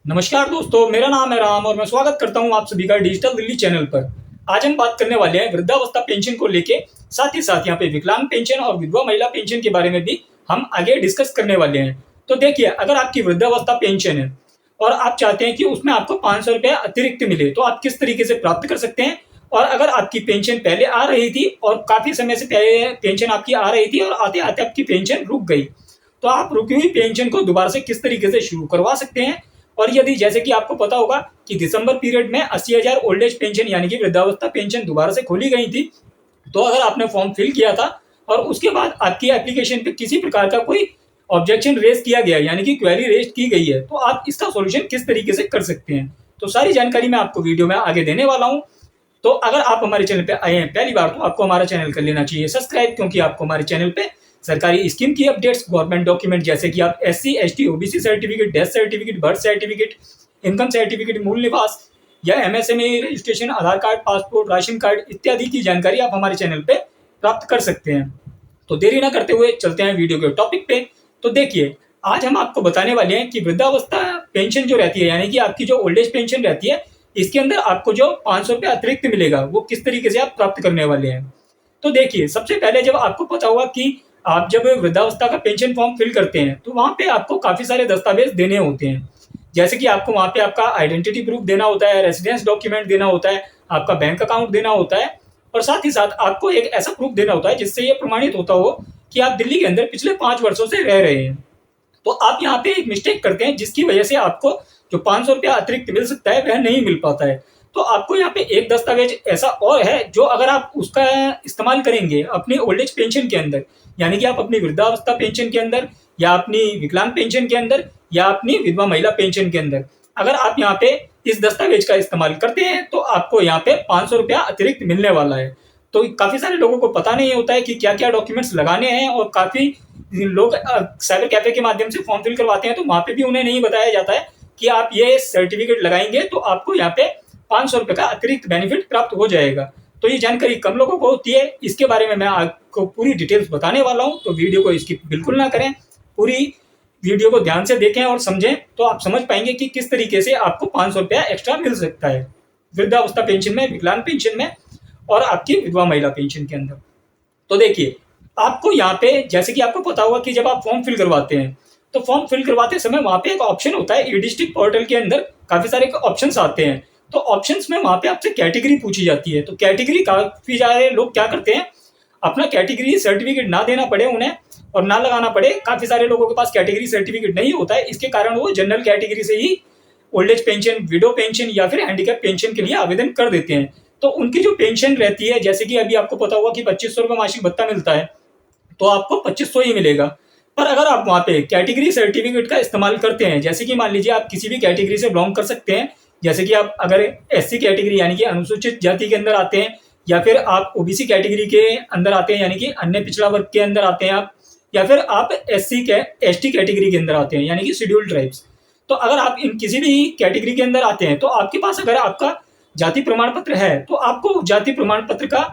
नमस्कार दोस्तों, मेरा नाम है राम और मैं स्वागत करता हूं आप सभी का डिजिटल दिल्ली चैनल पर। आज हम बात करने वाले हैं वृद्धावस्था पेंशन को लेके। साथ ही साथ यहाँ पे विकलांग पेंशन और विधवा महिला पेंशन के बारे में भी हम आगे डिस्कस करने वाले हैं। तो देखिए, अगर आपकी वृद्धावस्था पेंशन है और आप चाहते हैं कि उसमें आपको 500 रुपया अतिरिक्त मिले, तो आप किस तरीके से प्राप्त कर सकते हैं। और अगर आपकी पेंशन पहले आ रही थी और काफी समय से पहले पेंशन आपकी आ रही थी और आते आते आपकी पेंशन रुक गई, तो आप रुकी हुई पेंशन को दोबारा से किस तरीके से शुरू करवा सकते हैं। और यदि जैसे कि आपको पता होगा कि दिसंबर पीरियड में 80,000 ओल्ड एज पेंशन यानी कि वृद्धावस्था पेंशन दोबारा से खोली गई थी। तो अगर आपने फॉर्म फिल किया था और उसके बाद आपकी एप्लीकेशन पे किसी प्रकार का कोई ऑब्जेक्शन रेज किया गया यानी कि क्वेरी रेज की गई है, तो आप इसका सॉल्यूशन किस तरीके से कर सकते हैं। तो सारी जानकारी मैं आपको वीडियो में आगे देने वाला हूं। तो अगर आप हमारे चैनल पे आए हैं पहली बार, तो आपको हमारा चैनल कर लेना चाहिए सब्सक्राइब, क्योंकि आपको हमारे चैनल पे सरकारी स्कीम की अपडेट्स, गवर्नमेंट डॉक्यूमेंट जैसे कि आप SC ST OBC certificate, death certificate, birth certificate, income certificate, मूल निवास या MSME रजिस्ट्रेशन, आधार कार्ड, पासपोर्ट, राशन कार्ड इत्यादि की जानकारी आप हमारे चैनल पे प्राप्त कर सकते हैं। तो देरी ना करते हुए चलते हैं वीडियो के टॉपिक पे। तो देखिए, आज हम आपको बताने वाले हैं कि वृद्धावस्था पेंशन जो रहती है यानी कि आपकी जो ओल्ड एज पेंशन रहती है, इसके अंदर आपको जो 500 रुपये अतिरिक्त मिलेगा वो किस तरीके से आप प्राप्त करने वाले हैं। तो देखिए, सबसे पहले जब आपको पता होगा कि आप जब वृद्धावस्था का पेंशन फॉर्म फिल करते हैं, तो वहाँ पे आपको काफ़ी सारे दस्तावेज देने होते हैं। जैसे कि आपको वहाँ पे आपका आइडेंटिटी प्रूफ देना होता है, रेसिडेंस डॉक्यूमेंट देना होता है, आपका बैंक अकाउंट देना होता है, और साथ ही साथ आपको एक ऐसा प्रूफ देना होता है जिससे ये प्रमाणित होता हो कि आप दिल्ली के अंदर पिछले 5 वर्षों से रह रहे हैं। तो आप यहाँ पे एक मिस्टेक करते हैं जिसकी वजह से आपको जो 500 रुपया अतिरिक्त मिल सकता है वह नहीं मिल पाता है। तो आपको यहाँ पे एक दस्तावेज ऐसा और है जो अगर आप उसका इस्तेमाल करेंगे अपनी ओल्ड एज पेंशन के अंदर, यानी कि आप अपनी वृद्धावस्था पेंशन के अंदर या अपनी विकलांग पेंशन के अंदर या अपनी विधवा महिला पेंशन के अंदर, अगर आप यहाँ पे इस दस्तावेज का इस्तेमाल करते हैं तो आपको यहाँ पे 500 रुपया अतिरिक्त मिलने वाला है। तो काफी सारे लोगों को पता नहीं होता है कि क्या क्या डॉक्यूमेंट्स लगाने हैं, और काफी लोग साइबर कैफे के माध्यम से फॉर्म फिल करवाते हैं, तो वहां पे भी उन्हें नहीं बताया जाता है कि आप ये सर्टिफिकेट लगाएंगे तो आपको यहाँ पे 500 रुपये का अतिरिक्त बेनिफिट प्राप्त हो जाएगा। तो ये जानकारी कम लोगों को होती है, इसके बारे में मैं आपको पूरी डिटेल्स बताने वाला हूँ। तो वीडियो को स्किप बिल्कुल ना करें, पूरी वीडियो को ध्यान से देखें और समझें, तो आप समझ पाएंगे कि किस तरीके से आपको 500 रुपया एक्स्ट्रा मिल सकता है वृद्धावस्था पेंशन में, विकलांग पेंशन में और आपकी विधवा महिला पेंशन के अंदर। तो देखिए, आपको यहाँ पे जैसे कि आपको पता होगा कि जब आप फॉर्म फिल करवाते हैं, तो फॉर्म फिल करवाते समय वहां पे एक ऑप्शन होता है। ई डिस्ट्रिक्ट पोर्टल के अंदर काफी सारे ऑप्शंस आते हैं। तो ऑप्शंस में वहां पे आपसे कैटेगरी पूछी जाती है। तो कैटेगरी काफी सारे लोग क्या करते हैं, अपना कैटेगरी सर्टिफिकेट ना देना पड़े उन्हें और ना लगाना पड़े, काफी सारे लोगों के पास कैटेगरी सर्टिफिकेट नहीं होता है, इसके कारण वो जनरल कैटेगरी से ही old age pension, widow pension या फिर हैंडीकैप पेंशन के लिए आवेदन कर देते हैं। तो उनकी जो पेंशन रहती है, जैसे कि अभी आपको पता होगा कि 2500 रुपये मासिक भत्ता मिलता है, तो आपको 2500 ही मिलेगा। पर अगर आप वहाँ पे कैटेगरी सर्टिफिकेट का इस्तेमाल करते हैं, जैसे कि मान लीजिए आप किसी भी कैटेगरी से बिलोंग कर सकते हैं, जैसे कि आप अगर SC कैटेगरी यानी कि अनुसूचित जाति के अंदर आते हैं, या फिर आप OBC कैटेगरी के अंदर आते हैं यानी कि अन्य पिछड़ा वर्ग के अंदर आते हैं आप, या फिर आप ST कैटेगरी के अंदर आते हैं यानी कि शेड्यूल्ड ट्राइब्स। तो अगर आप इन किसी भी कैटेगरी के अंदर आते हैं, तो आपके पास अगर आपका जाति प्रमाण पत्र है, तो आपको जाति प्रमाण पत्र का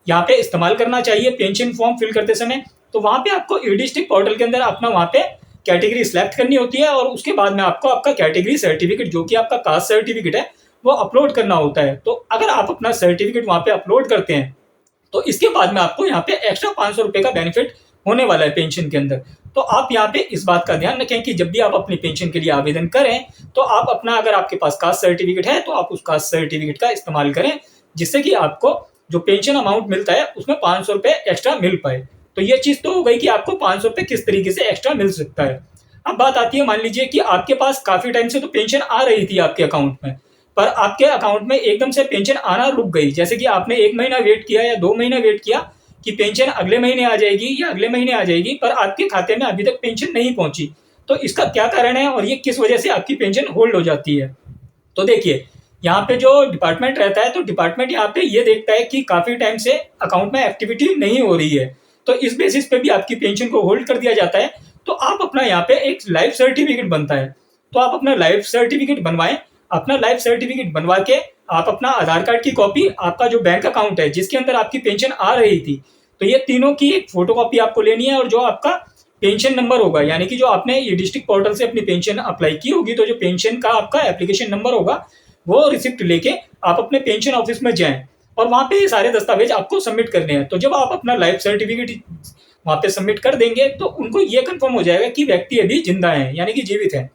यहाँ पे इस्तेमाल करना चाहिए पेंशन फॉर्म फिल करते समय। तो वहां पे आपको ई डिस्ट्रिक्ट पोर्टल के अंदर अपना वहां पे कैटेगरी सिलेक्ट करनी होती है, और उसके बाद में आपको आपका कैटेगरी सर्टिफिकेट जो कि आपका कास्ट सर्टिफिकेट है वो अपलोड करना होता है। तो अगर आप अपना सर्टिफिकेट वहां पे अपलोड करते हैं, तो इसके बाद में आपको यहाँ पे एक्स्ट्रा 500 रुपये का बेनिफिट होने वाला है पेंशन के अंदर। तो आप यहाँ पे इस बात का ध्यान रखें कि जब भी आप अपनी पेंशन के लिए आवेदन करें, तो आप अपना, अगर आपके पास कास्ट सर्टिफिकेट है तो आप उस कास्ट सर्टिफिकेट का इस्तेमाल करें, जिससे कि आपको जो पेंशन अमाउंट मिलता है उसमें 500 रुपये एक्स्ट्रा मिल पाए। तो ये चीज तो हो गई कि आपको 500 रुपये किस तरीके से एक्स्ट्रा मिल सकता है। अब बात आती है, मान लीजिए कि आपके पास काफी टाइम से तो पेंशन आ रही थी आपके अकाउंट में, पर आपके अकाउंट में एकदम से पेंशन आना रुक गई। जैसे कि आपने 1 महीना वेट किया या 2 महीने वेट किया कि पेंशन अगले महीने आ जाएगी या अगले महीने आ जाएगी, पर आपके खाते में अभी तक पेंशन नहीं पहुंची। तो इसका क्या कारण है और ये किस वजह से आपकी पेंशन होल्ड हो जाती है। तो देखिए, यहाँ पे जो डिपार्टमेंट रहता है, तो डिपार्टमेंट यहाँ पे ये देखता है कि काफी टाइम से अकाउंट में एक्टिविटी नहीं हो रही है, तो इस बेसिस पे भी आपकी पेंशन को होल्ड कर दिया जाता है। तो आप अपना यहाँ पे एक लाइफ सर्टिफिकेट बनता है, तो आप अपना लाइफ सर्टिफिकेट बनवाएं। अपना लाइफ सर्टिफिकेट बनवा के आप अपना आधार कार्ड की कॉपी, आपका जो बैंक अकाउंट है जिसके अंदर आपकी पेंशन आ रही थी, तो ये तीनों की एक फोटो कॉपी आपको लेनी है, और जो आपका पेंशन नंबर होगा, यानी कि जो आपने ई डिस्ट्रिक्ट पोर्टल से अपनी पेंशन अप्लाई की होगी, तो जो पेंशन का आपका एप्लीकेशन नंबर होगा वो रिसिप्ट लेके आप अपने पेंशन ऑफिस में जाएं और वहाँ पे ये सारे दस्तावेज आपको सबमिट करने हैं। तो जब आप अपना लाइफ सर्टिफिकेट वहाँ पे सबमिट कर देंगे तो उनको ये कंफर्म हो जाएगा कि व्यक्ति अभी जिंदा है, यानी कि जीवित है,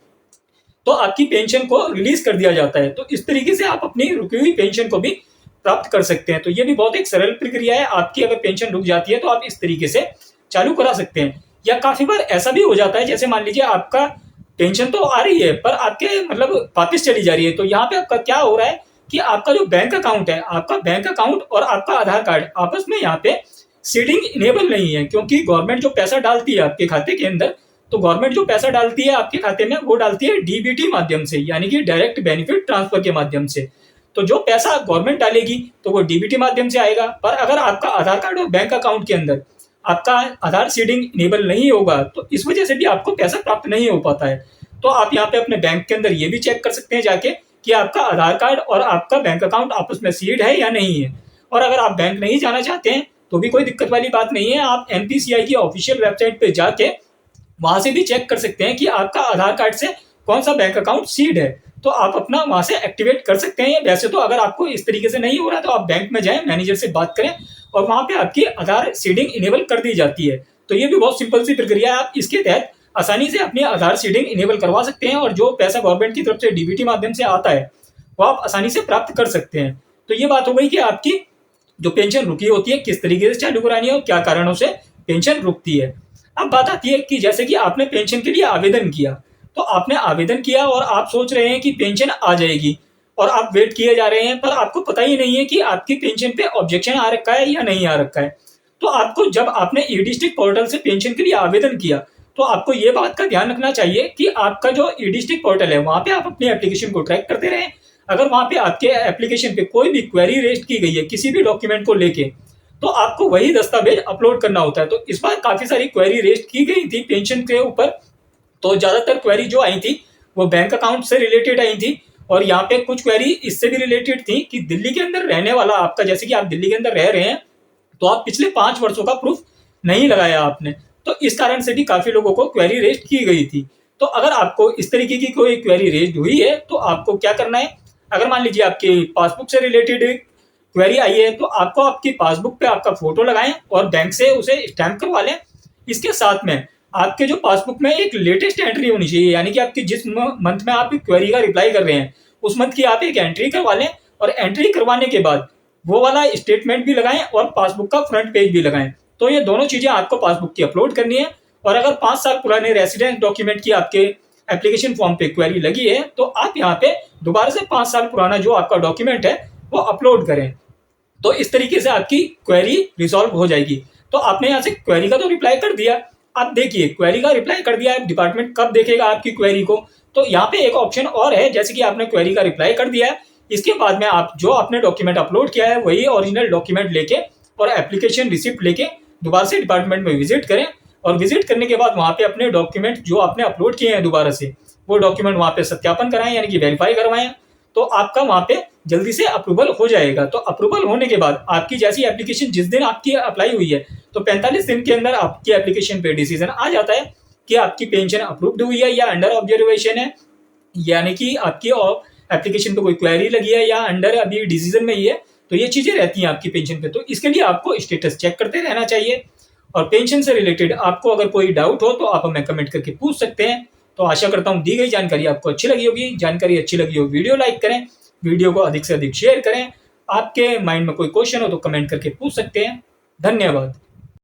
तो आपकी पेंशन को रिलीज कर दिया जाता है। तो इस तरीके से आप अपनी रुकी हुई पेंशन को भी प्राप्त कर सकते हैं। तो ये भी बहुत एक सरल प्रक्रिया है। आपकी अगर पेंशन रुक जाती है तो आप इस तरीके से चालू करा सकते हैं। या काफी बार ऐसा भी हो जाता है, जैसे मान लीजिए आपका पेंशन तो आ रही है पर आपके मतलब वापिस चली जा रही है, तो यहाँ पे आपका क्या हो रहा है कि आपका जो बैंक अकाउंट है, आपका बैंक अकाउंट और आपका आधार कार्ड आपस में यहाँ पे सीडिंग इनेबल नहीं है, क्योंकि गवर्नमेंट जो पैसा डालती है आपके खाते के अंदर, तो गवर्नमेंट जो पैसा डालती है आपके खाते में वो डालती है डीबीटी माध्यम से, यानी कि डायरेक्ट बेनिफिट ट्रांसफर के माध्यम से। तो जो पैसा गवर्नमेंट डालेगी तो वो डीबीटी माध्यम से आएगा। पर अगर आपका आधार कार्ड और बैंक अकाउंट के अंदर आपका आधार सीडिंग इनेबल नहीं होगा तो इस वजह से भी आपको पैसा प्राप्त नहीं हो पाता है। तो आप यहाँ पे अपने बैंक के अंदर ये भी चेक कर सकते हैं जाके कि आपका आधार कार्ड और आपका बैंक अकाउंट आपस में सीड है या नहीं है। और अगर आप बैंक नहीं जाना चाहते हैं तो भी कोई दिक्कत वाली बात नहीं है, आप एनपीसीआई की ऑफिशियल वेबसाइट पे जाके वहां से भी चेक कर सकते हैं कि आपका आधार कार्ड से कौन सा बैंक अकाउंट सीड है, तो आप अपना वहां से एक्टिवेट कर सकते हैं। वैसे तो अगर आपको इस तरीके से नहीं हो रहा तो आप बैंक में जाएं, मैनेजर से बात करें और वहां पे आपकी आधार सीडिंग इनेबल कर दी जाती है। तो ये भी बहुत सिंपल सी प्रक्रिया है, आप इसके तहत आसानी से अपनी आधार सीडिंग इनेबल करवा सकते हैं और जो पैसा गवर्नमेंट की तरफ से डीबीटी माध्यम से आता है वो आप आसानी से प्राप्त कर सकते हैं। तो ये बात हो गई कि आपकी जो पेंशन रुकी होती है किस तरीके से चालू करानी है और क्या कारणों से पेंशन रुकती है। अब बात आती है कि जैसे कि आपने पेंशन के लिए आवेदन किया, तो आपने आवेदन किया और आप सोच रहे हैं कि पेंशन आ जाएगी और आप वेट किए जा रहे हैं, पर आपको पता ही नहीं है कि आपकी पेंशन पे ऑब्जेक्शन आ रखा है या नहीं आ रखा है। तो आपको जब आपने ई डिस्ट्रिक्ट पोर्टल से पेंशन के लिए आवेदन किया तो आपको ये बात का ध्यान रखना चाहिए कि आपका जो ई डिस्ट्रिक्ट पोर्टल है वहां पे आप अपनी एप्लीकेशन को ट्रैक करते रहें। अगर वहां पे आपके एप्लीकेशन पे कोई भी क्वेरी रेस्ट की गई है किसी भी डॉक्यूमेंट को लेके, तो आपको वही दस्तावेज अपलोड करना होता है। तो इस बार काफी सारी क्वेरी रेस्ट की गई थी पेंशन के ऊपर, तो ज्यादातर क्वेरी जो आई थी वो बैंक अकाउंट से रिलेटेड आई थी और यहाँ पे कुछ क्वेरी इससे भी रिलेटेड थी कि दिल्ली के अंदर रहने वाला आपका, जैसे कि आप दिल्ली के अंदर रह रहे हैं तो आप पिछले 5 वर्षों का प्रूफ नहीं लगाया आपने, तो इस कारण से भी काफी लोगों को क्वेरी रेस्ट की गई थी। तो अगर आपको इस तरीके की कोई क्वेरी रेस्ट हुई है तो आपको क्या करना है, अगर मान लीजिए आपकी पासबुक से रिलेटेड क्वेरी आई है तो आपको आपकी पासबुक पे आपका फोटो लगाएं और बैंक से उसे स्टैम्प करवा लें। इसके साथ में आपके जो पासबुक में एक लेटेस्ट एंट्री होनी चाहिए, यानी कि आपकी जिस मंथ में आप क्वेरी का रिप्लाई कर रहे हैं उस मंथ की आप एक एंट्री करवा लें और एंट्री करवाने के बाद वो वाला स्टेटमेंट भी लगाएं और पासबुक का फ्रंट पेज भी लगाएं। तो ये दोनों चीजें आपको पासबुक की अपलोड करनी है। और अगर 5 साल पुराने रेसिडेंस डॉक्यूमेंट की आपके एप्लीकेशन फॉर्म पे क्वेरी लगी है तो आप यहाँ पे दोबारा से 5 साल पुराना जो आपका डॉक्यूमेंट है वो अपलोड करें। तो इस तरीके से आपकी क्वेरी रिजॉल्व हो जाएगी। तो आपने यहाँ से क्वेरी का तो रिप्लाई कर दिया, आप देखिए क्वेरी का रिप्लाई कर दिया है, डिपार्टमेंट कब देखेगा आपकी क्वेरी को, तो यहाँ पे एक ऑप्शन और है, जैसे कि आपने क्वेरी का रिप्लाई कर दिया है, इसके बाद में आप जो आपने डॉक्यूमेंट अपलोड किया है वही ओरिजिनल डॉक्यूमेंट लेके और एप्लीकेशन रिसिप्ट लेके दोबारा से डिपार्टमेंट में विजिट करें और विजिट करने के बाद वहाँ पे अपने डॉक्यूमेंट जो आपने अपलोड किए हैं दोबारा से वो डॉक्यूमेंट वहाँ पे सत्यापन कराएं, यानी कि वेरीफाई करवाएं, तो आपका वहाँ पे जल्दी से अप्रूवल हो जाएगा। तो अप्रूवल होने के बाद आपकी जैसी एप्लीकेशन जिस दिन आपकी अप्लाई हुई है तो 45 दिन के अंदर आपकी एप्लीकेशन पे डिसीजन आ जाता है कि आपकी पेंशन अप्रूव्ड हुई है या अंडर ऑब्जर्वेशन है, यानी कि आपकी एप्लीकेशन पे कोई क्वेरी लगी है या अंडर अभी डिसीजन में ही है। तो ये चीजें रहती हैं आपकी पेंशन पे, तो इसके लिए आपको स्टेटस चेक करते रहना चाहिए। और पेंशन से रिलेटेड आपको अगर कोई डाउट हो तो आप हमें कमेंट करके पूछ सकते हैं। तो आशा करता हूँ दी गई जानकारी आपको अच्छी लगी होगी। जानकारी अच्छी लगी हो वीडियो लाइक करें, वीडियो को अधिक से अधिक शेयर करें। आपके माइंड में कोई क्वेश्चन हो तो कमेंट करके पूछ सकते हैं। धन्यवाद।